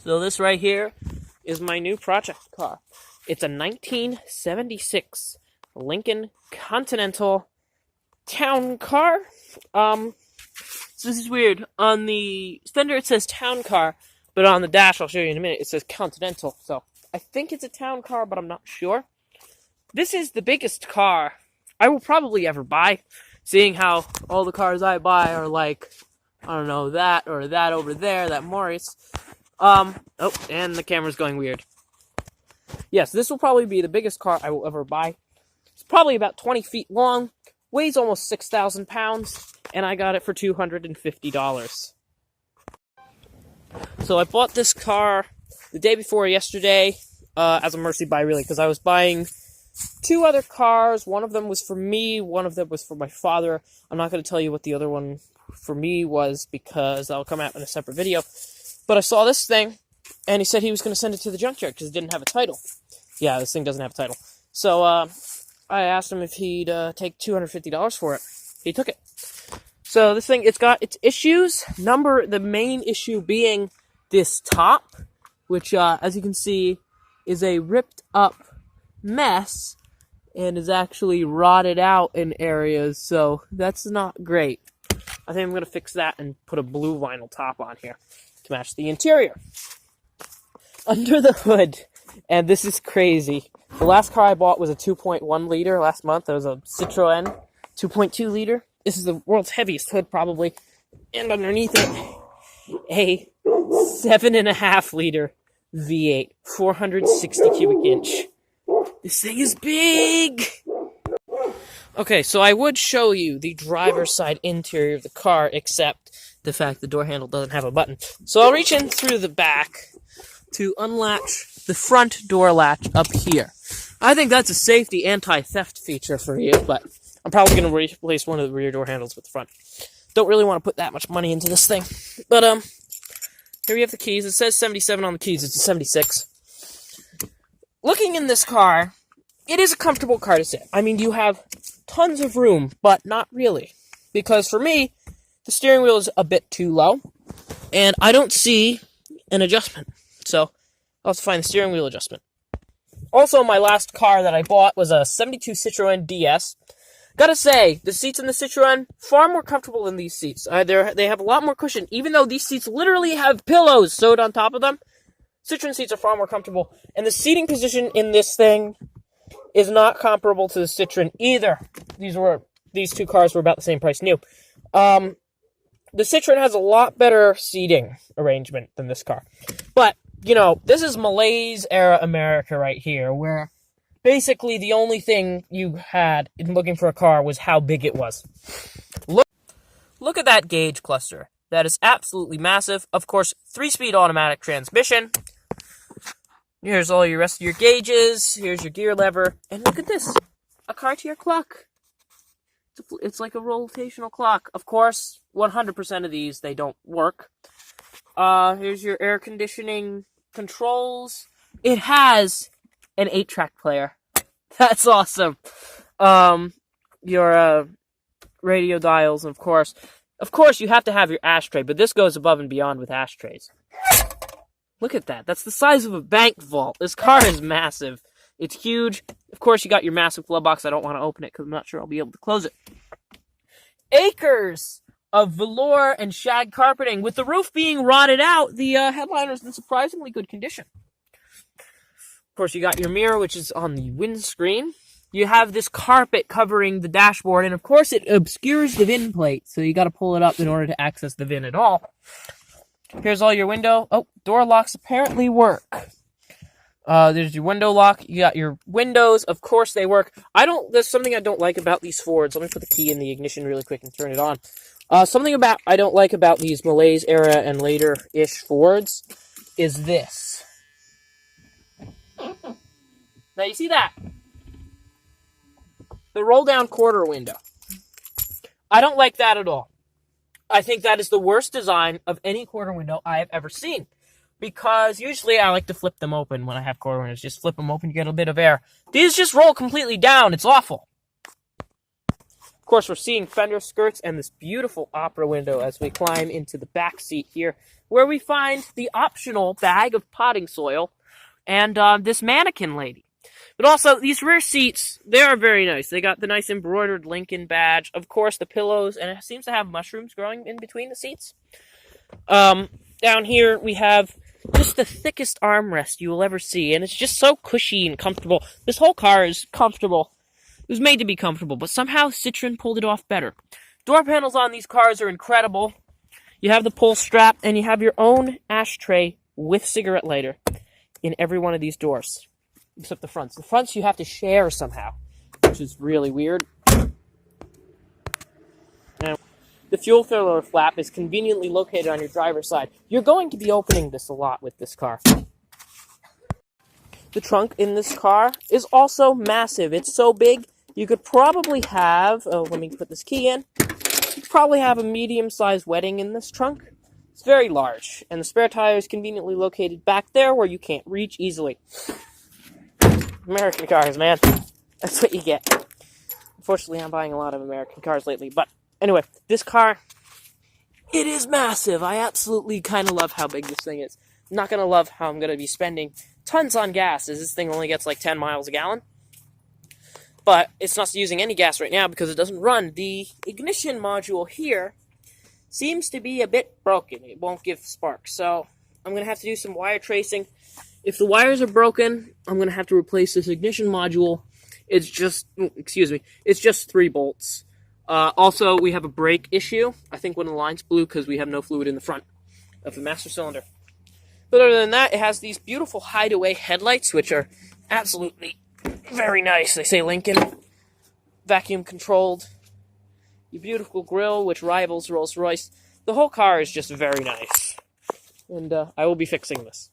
So this right here is my new project car. It's a 1976 Lincoln Continental Town-Car. So this is weird. On the fender it says Town-Car, but on the dash, I'll show you in a minute, it says Continental. So I think it's a town car, but I'm not sure. This is the biggest car I will probably ever buy, seeing how all the cars I buy are like, I don't know, that or that over there, that Morris. Oh, and the camera's going weird. Yes, this will probably be the biggest car I will ever buy. It's probably about 20 feet long, weighs almost 6,000 pounds, and I got it for $250. So I bought this car the day before yesterday, as a mercy buy, really, because I was buying two other cars. One of them was for me, one of them was for my father. I'm not going to tell you what the other one for me was, because that'll come out in a separate video. But I saw this thing, and he said he was going to send it to the junkyard because it didn't have a title. Yeah, this thing doesn't have a title. So, I asked him if he'd take $250 for it. He took it. So this thing, it's got its issues. The main issue being this top, which, as you can see, is a ripped up mess and is actually rotted out in areas, so that's not great. I think I'm going to fix that and put a blue vinyl top on here to match the interior. Under the hood, and this is crazy, the last car I bought was a 2.1 liter last month. It was a Citroen 2.2 liter. This is the world's heaviest hood, probably. And underneath it, a 7.5 liter V8, 460 cubic inch. This thing is big! Okay, so I would show you the driver's side interior of the car, except the fact the door handle doesn't have a button. So I'll reach in through the back to unlatch the front door latch up here. I think that's a safety anti-theft feature for you, but I'm probably going to replace one of the rear door handles with the front. Don't really want to put that much money into this thing. But, here we have the keys. It says 77 on the keys. It's a 76. Looking in this car, it is a comfortable car to sit. I mean, you have tons of room, but not really. Because for me, the steering wheel is a bit too low, and I don't see an adjustment. So, I'll have to find the steering wheel adjustment. Also, my last car that I bought was a 72 Citroen DS. Gotta say, the seats in the Citroen, far more comfortable than these seats. They have a lot more cushion, even though these seats literally have pillows sewed on top of them. Citroen seats are far more comfortable, and the seating position in this thing is not comparable to the Citroen either. These two cars were about the same price new. The Citroen has a lot better seating arrangement than this car. But, you know, this is Malaise-era America right here, where basically the only thing you had in looking for a car was how big it was. Look at that gauge cluster. That is absolutely massive. Of course, 3-speed automatic transmission. Here's all your rest of your gauges. Here's your gear lever. And look at this. A Cartier clock. It's like a rotational clock. Of course, 100% of these, they don't work. Here's your air conditioning controls. It has an 8-track player. That's awesome. Your radio dials, and of course, you have to have your ashtray, but this goes above and beyond with ashtrays. Look at that. That's the size of a bank vault. This car is massive. It's huge. Of course, you got your massive glove box. I don't want to open it because I'm not sure I'll be able to close it. Acres of velour and shag carpeting. With the roof being rotted out, the headliner's in surprisingly good condition. Of course, you got your mirror, which is on the windscreen. You have this carpet covering the dashboard, and of course it obscures the VIN plate, so you gotta pull it up in order to access the VIN at all. Here's all your window. Oh, door locks apparently work. There's your window lock. You got your windows. Of course they work. There's something I don't like about these Fords. Let me put the key in the ignition really quick and turn it on. Something I don't like about these Malaise era and later-ish Fords is this. Now you see that? The roll-down quarter window. I don't like that at all. I think that is the worst design of any quarter window I have ever seen. Because usually I like to flip them open when I have quarter windows. Just flip them open, you get a bit of air. These just roll completely down. It's awful. Of course, we're seeing fender skirts and this beautiful opera window as we climb into the back seat here, where we find the optional bag of potting soil and this mannequin lady. But also, these rear seats, they are very nice. They got the nice embroidered Lincoln badge, of course, the pillows, and it seems to have mushrooms growing in between the seats. Down here, we have just the thickest armrest you will ever see, and it's just so cushy and comfortable. This whole car is comfortable. It was made to be comfortable, but somehow Citroen pulled it off better. Door panels on these cars are incredible. You have the pull strap, and you have your own ashtray with cigarette lighter in every one of these doors, except the fronts. The fronts you have to share somehow, which is really weird. Now, the fuel filler flap is conveniently located on your driver's side. You're going to be opening this a lot with this car. The trunk in this car is also massive. It's so big, you could probably have, let me put this key in, you could probably have a medium-sized wedding in this trunk. It's very large, and the spare tire is conveniently located back there where you can't reach easily. American cars, man. That's what you get. Unfortunately, I'm buying a lot of American cars lately, but anyway, this car, it is massive. I absolutely kind of love how big this thing is. I'm not going to love how I'm going to be spending tons on gas, as this thing only gets like 10 miles a gallon. But it's not using any gas right now because it doesn't run. The ignition module here seems to be a bit broken. It won't give sparks, so I'm going to have to do some wire tracing. If the wires are broken, I'm going to have to replace this ignition module. It's just, it's just 3 bolts. Also, we have a brake issue. I think one of the lines blew because we have no fluid in the front of the master cylinder. But other than that, it has these beautiful hideaway headlights, which are absolutely very nice. They say Lincoln, vacuum controlled. Your beautiful grille, which rivals Rolls-Royce. The whole car is just very nice. And I will be fixing this.